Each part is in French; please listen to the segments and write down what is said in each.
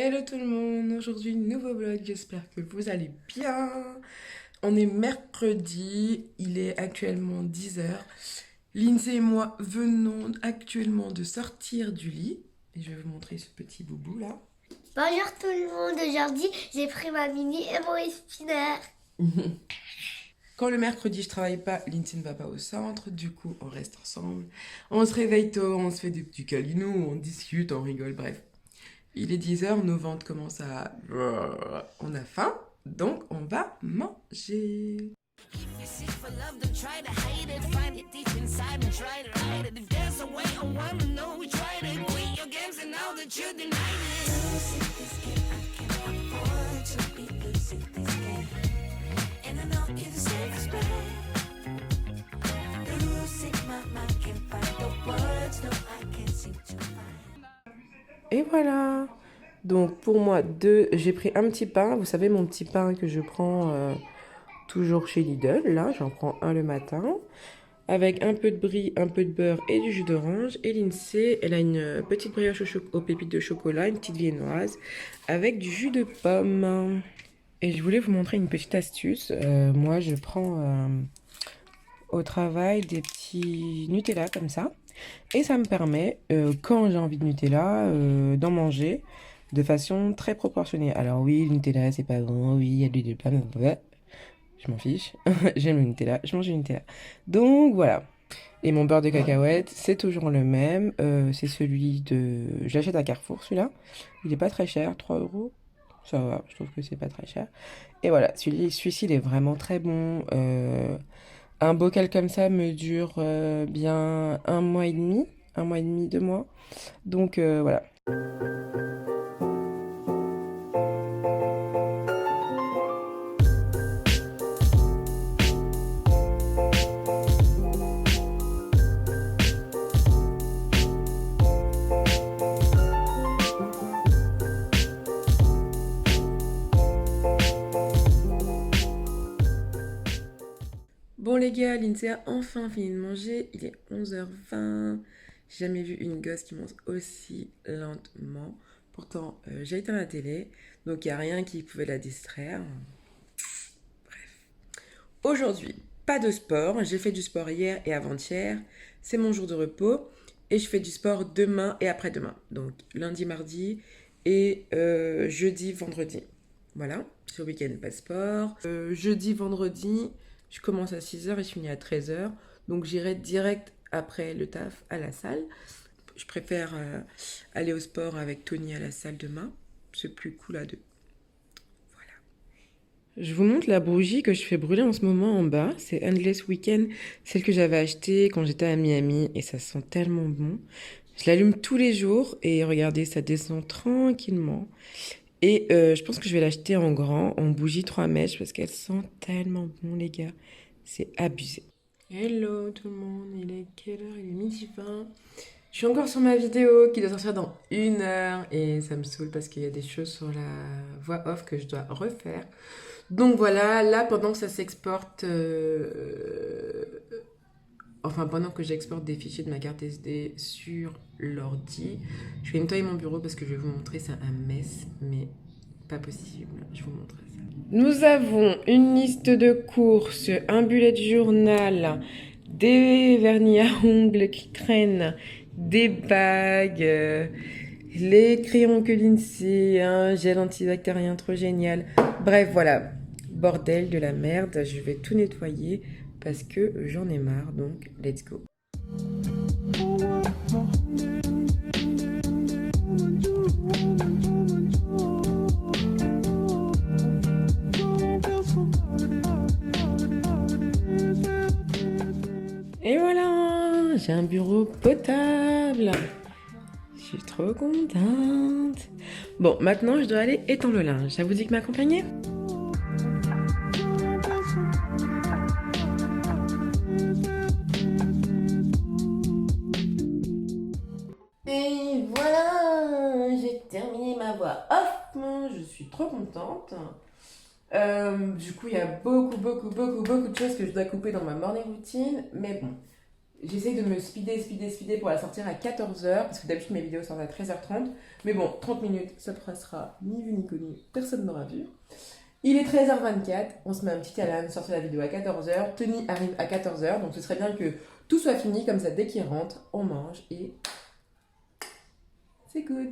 Hello tout le monde, aujourd'hui nouveau vlog, j'espère que vous allez bien. On est mercredi, il est actuellement 10 heures. Lindsay et moi venons actuellement de sortir du lit. Et je vais vous montrer ce petit boubou là. Bonjour tout le monde, aujourd'hui j'ai pris ma mini et mon spinner. Quand le mercredi je travaille pas, Lindsay ne va pas au centre, du coup on reste ensemble. On se réveille tôt, on se fait des petits câlinous, on discute, on rigole, bref. Il est 10 heures, nos ventres commencent à... On a faim, donc on va manger. Et voilà. Donc pour moi, j'ai pris un petit pain. Vous savez, mon petit pain que je prends toujours chez Lidl. Là, j'en prends un le matin. Avec un peu de brie, un peu de beurre et du jus d'orange. Et Lindsay, elle a une petite brioche aux pépites de chocolat, une petite viennoise, avec du jus de pomme. Et je voulais vous montrer une petite astuce. Moi, je prends au travail des petits Nutella comme ça. Et ça me permet, quand j'ai envie de Nutella, d'en manger de façon très proportionnée. Alors oui, le Nutella, c'est pas bon, oui, il y a de l'huile de palme, je m'en fiche. J'aime le Nutella, je mange du Nutella. Donc voilà. Et mon beurre de cacahuète, c'est toujours le même. C'est celui de... Je l'achète à Carrefour, celui-là. Il est pas très cher, 3 euros. Ça va, je trouve que c'est pas très cher. Et voilà, celui-ci, il est vraiment très bon. Un bocal comme ça me dure bien un mois et demi, 2 mois. Donc voilà. Bon les gars, Lindsay a enfin fini de manger. Il est 11h20. J'ai jamais vu une gosse qui mange aussi lentement. Pourtant, j'ai éteint la télé, donc il n'y a rien qui pouvait la distraire. Aujourd'hui, pas de sport. J'ai fait du sport hier et avant-hier. C'est mon jour de repos. Et je fais du sport demain et après-demain. Donc lundi, mardi et jeudi, vendredi. Voilà, ce week-end, pas de sport. Jeudi, vendredi, je commence à 6 heures et je finis à 13 heures. Donc j'irai direct après le taf à la salle. Je préfère aller au sport avec Tony à la salle demain. C'est plus cool à deux. Je vous montre la bougie que je fais brûler en ce moment en bas. C'est Endless Weekend, celle que j'avais achetée quand j'étais à Miami et ça sent tellement bon. Je l'allume tous les jours et regardez, ça descend tranquillement. Et je pense que je vais l'acheter en grand, en bougie 3 mèches parce qu'elle sent tellement bon les gars. C'est abusé. Hello tout le monde, il est quelle heure? Il est midi 20. Je suis encore sur ma vidéo qui doit sortir dans 1 heure et ça me saoule parce qu'il y a des choses sur la voix off que je dois refaire. Donc voilà, là pendant que ça s'exporte, enfin pendant que j'exporte des fichiers de ma carte SD sur l'ordi, je vais nettoyer mon bureau parce que je vais vous montrer, c'est un mess, mais pas possible, je vous montre ça. Nous avons une liste de courses, un bullet journal, des vernis à ongles qui traînent, des bagues, les crayons que Lindsay, un gel antibactérien trop génial. Bref, voilà, bordel de la merde, je vais tout nettoyer parce que j'en ai marre, donc let's go. Et voilà, j'ai un bureau potable. Je suis trop contente. Bon, maintenant je dois aller étendre le linge. Ça vous dit que m'accompagner? Et voilà, j'ai terminé ma voix off. Je suis trop contente. Du coup, il y a beaucoup de choses que je dois couper dans ma morning routine. Mais bon, j'essaye de me speeder pour la sortir à 14h, parce que d'habitude mes vidéos sortent à 13h30. Mais bon, 30 minutes, ça passera ni vu ni connu, personne n'aura vu. Il est 13h24, on se met un petit alarme, sortir la vidéo à 14h. Tony arrive à 14h, donc ce serait bien que tout soit fini, comme ça dès qu'il rentre, on mange et c'est good.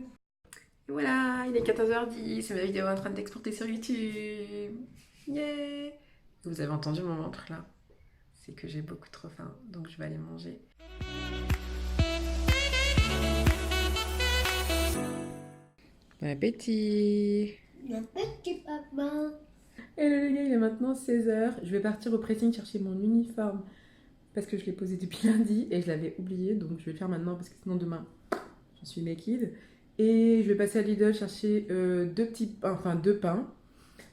Et voilà, il est 14h10, c'est ma vidéo en train d'exporter sur YouTube. Yeah! Vous avez entendu mon ventre là? C'est que j'ai beaucoup trop faim, donc je vais aller manger. Bon appétit! Mon petit papa. Hello les gars, il est maintenant 16h. Je vais partir au pressing chercher mon uniforme parce que je l'ai posé depuis lundi et je l'avais oublié, donc je vais le faire maintenant parce que sinon demain je suis naked. Et je vais passer à Lidl chercher deux pains.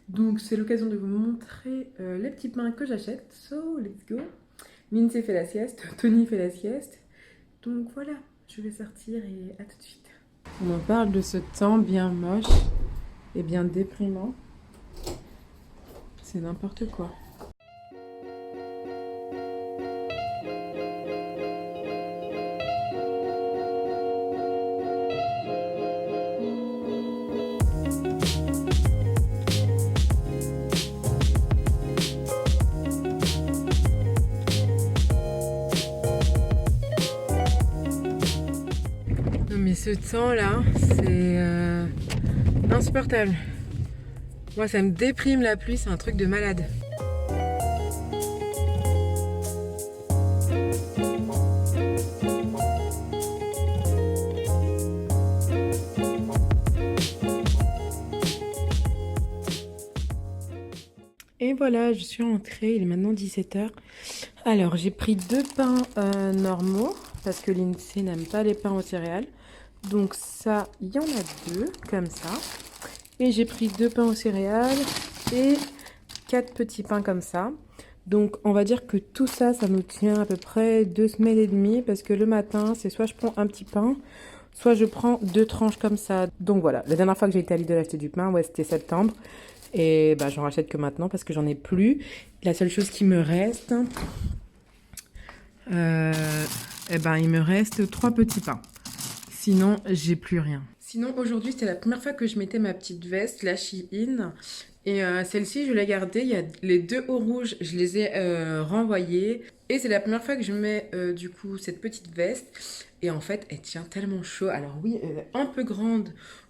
Donc c'est l'occasion de vous montrer les petits pains que j'achète. So let's go. Lindsay fait la sieste, Tony fait la sieste. Donc voilà, je vais sortir et à tout de suite. On en parle de ce temps bien moche et bien déprimant. C'est n'importe quoi. Non mais ce temps là, c'est insupportable. Moi ça me déprime la pluie, c'est un truc de malade. Et voilà, je suis rentrée, il est maintenant 17h. Alors j'ai pris deux pains normaux, parce que Lindsay n'aime pas les pains aux céréales. Donc ça, il y en a deux, comme ça. Et j'ai pris deux pains aux céréales et 4 petits pains comme ça. Donc on va dire que tout ça, ça nous tient à peu près 2 semaines et demie. Parce que le matin, c'est soit je prends un petit pain, soit je prends 2 tranches comme ça. Donc voilà, la dernière fois que j'ai été à Lidl acheter du pain, ouais, c'était septembre. Et bah, j'en rachète que maintenant parce que j'en ai plus. La seule chose qui me reste, il me reste 3 petits pains. Sinon, j'ai plus rien. Sinon, aujourd'hui, c'était la première fois que je mettais ma petite veste, la Shein. Et celle-ci, je l'ai gardée. Il y a les deux hauts rouges, je les ai renvoyés. Et c'est la première fois que je mets, du coup, cette petite veste. Et en fait, elle tient tellement chaud. Alors oui, elle est un peu grande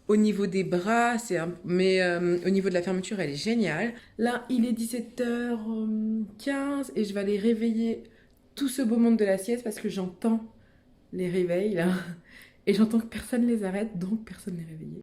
au niveau des bras, mais au niveau de la fermeture, elle est géniale. Là, il est 17h15 et je vais aller réveiller tout ce beau monde de la sieste parce que j'entends les réveils, là. Et j'entends que personne les arrête, donc personne n'est réveillé.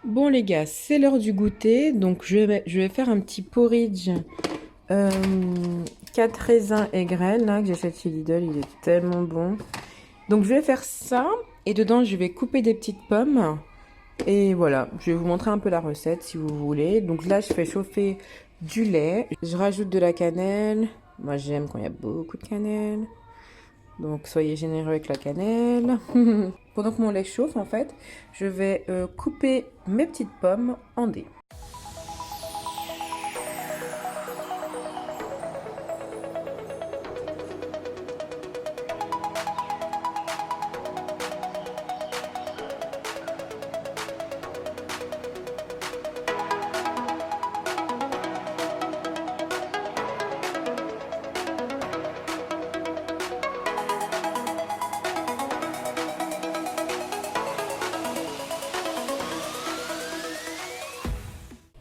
Bon les gars, c'est l'heure du goûter, donc je vais faire un petit porridge 4 raisins et graines là, que j'achète chez Lidl, il est tellement bon. Donc je vais faire ça, et dedans je vais couper des petites pommes. Et voilà, je vais vous montrer un peu la recette si vous voulez. Donc là, je fais chauffer du lait. Je rajoute de la cannelle. Moi, j'aime quand il y a beaucoup de cannelle. Donc, soyez généreux avec la cannelle. Pendant que mon lait chauffe, en fait, je vais couper mes petites pommes en dés.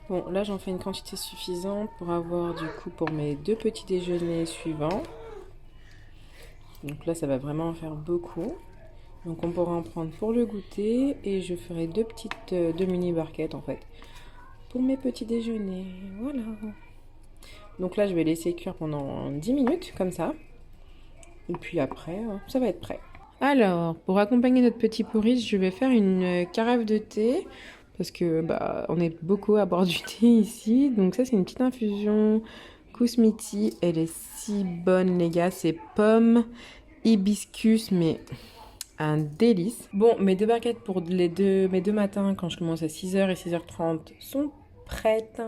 Bon, là j'en fais une quantité suffisante pour avoir du coup pour mes 2 petits déjeuners suivants. Donc là ça va vraiment en faire beaucoup. Donc on pourra en prendre pour le goûter et je ferai 2 mini barquettes en fait pour mes petits déjeuners. Voilà. Donc là je vais laisser cuire pendant 10 minutes comme ça. Et puis après ça va être prêt. Alors pour accompagner notre petit porridge, je vais faire une carafe de thé. Parce que bah, on est beaucoup à boire du thé ici. Donc ça, c'est une petite infusion Kousmiti. Elle est si bonne, les gars. C'est pomme, hibiscus, mais un délice. Bon, mes 2 barquettes pour mes deux matins, quand je commence à 6h et 6h30, sont prêtes.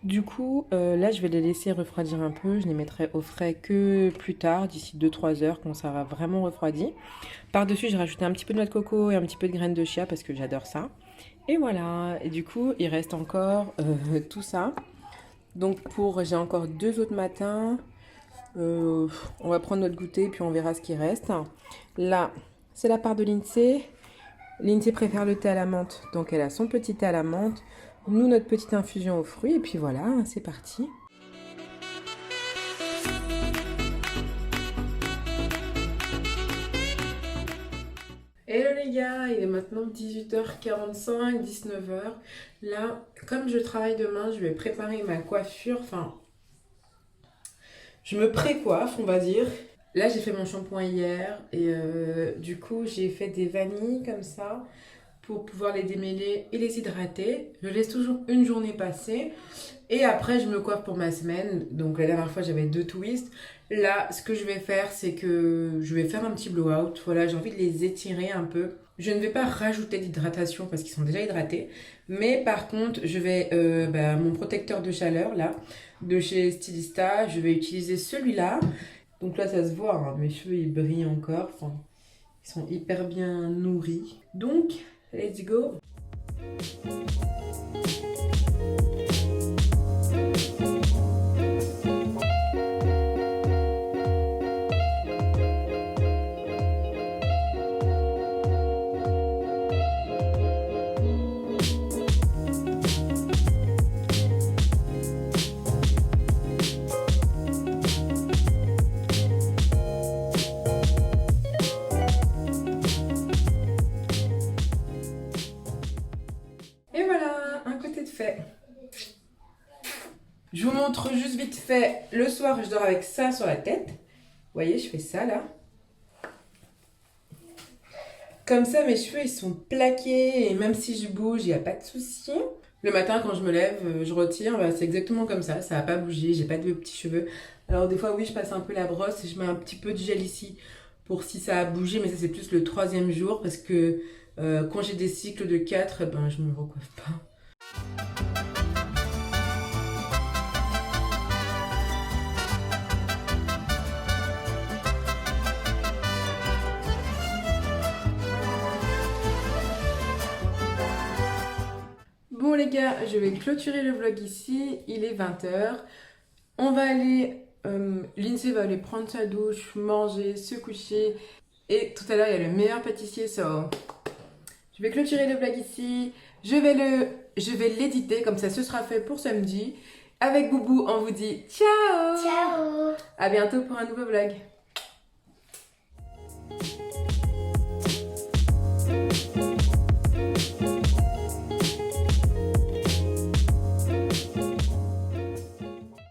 Du coup, là, je vais les laisser refroidir un peu. Je les mettrai au frais que plus tard, d'ici 2-3 heures, quand ça aura vraiment refroidi. Par-dessus, j'ai rajouté un petit peu de noix de coco et un petit peu de graines de chia parce que j'adore ça. Et voilà. Et du coup, il reste encore tout ça. Donc, j'ai encore 2 autres matins. On va prendre notre goûter puis on verra ce qui reste. Là, c'est la part de Lindsay. Lindsay préfère le thé à la menthe, donc elle a son petit thé à la menthe. Nous, notre petite infusion aux fruits. Et puis voilà, c'est parti. Hello les gars, il est maintenant 18h45, 19h. Là, comme je travaille demain, je vais préparer ma coiffure. Enfin, je me pré-coiffe, on va dire. Là, j'ai fait mon shampoing hier et du coup, j'ai fait des vanilles comme ça pour pouvoir les démêler et les hydrater. Je laisse toujours une journée passer et après, je me coiffe pour ma semaine. Donc, la dernière fois, j'avais 2 twists. Là, ce que je vais faire, c'est que je vais faire un petit blowout. Voilà, j'ai envie de les étirer un peu. Je ne vais pas rajouter d'hydratation parce qu'ils sont déjà hydratés. Mais par contre, je vais mon protecteur de chaleur là, de chez Stylista, je vais utiliser celui-là. Donc là, ça se voit, hein, mes cheveux ils brillent encore. Enfin, ils sont hyper bien nourris. Donc, let's go. Et voilà, un côté de fait. Je vous montre juste vite fait. Le soir, je dors avec ça sur la tête. Vous voyez, je fais ça là. Comme ça, mes cheveux, ils sont plaqués. Et même si je bouge, il n'y a pas de souci. Le matin, quand je me lève, je retire. Bah, c'est exactement comme ça. Ça n'a pas bougé. J'ai pas de petits cheveux. Alors, des fois, oui, je passe un peu la brosse et je mets un petit peu de gel ici pour si ça a bougé. Mais ça, c'est plus le 3e jour. Parce que quand j'ai des cycles de 4, ben, je me recoiffe pas. Bon les gars, je vais clôturer le vlog ici, il est 20h. On va aller, Lindsay va aller prendre sa douche, manger, se coucher. Et tout à l'heure, il y a le meilleur pâtissier, je vais clôturer le vlog ici. Je vais l'éditer, comme ça ce sera fait pour samedi. Avec Boubou, on vous dit ciao. Ciao. À bientôt pour un nouveau vlog.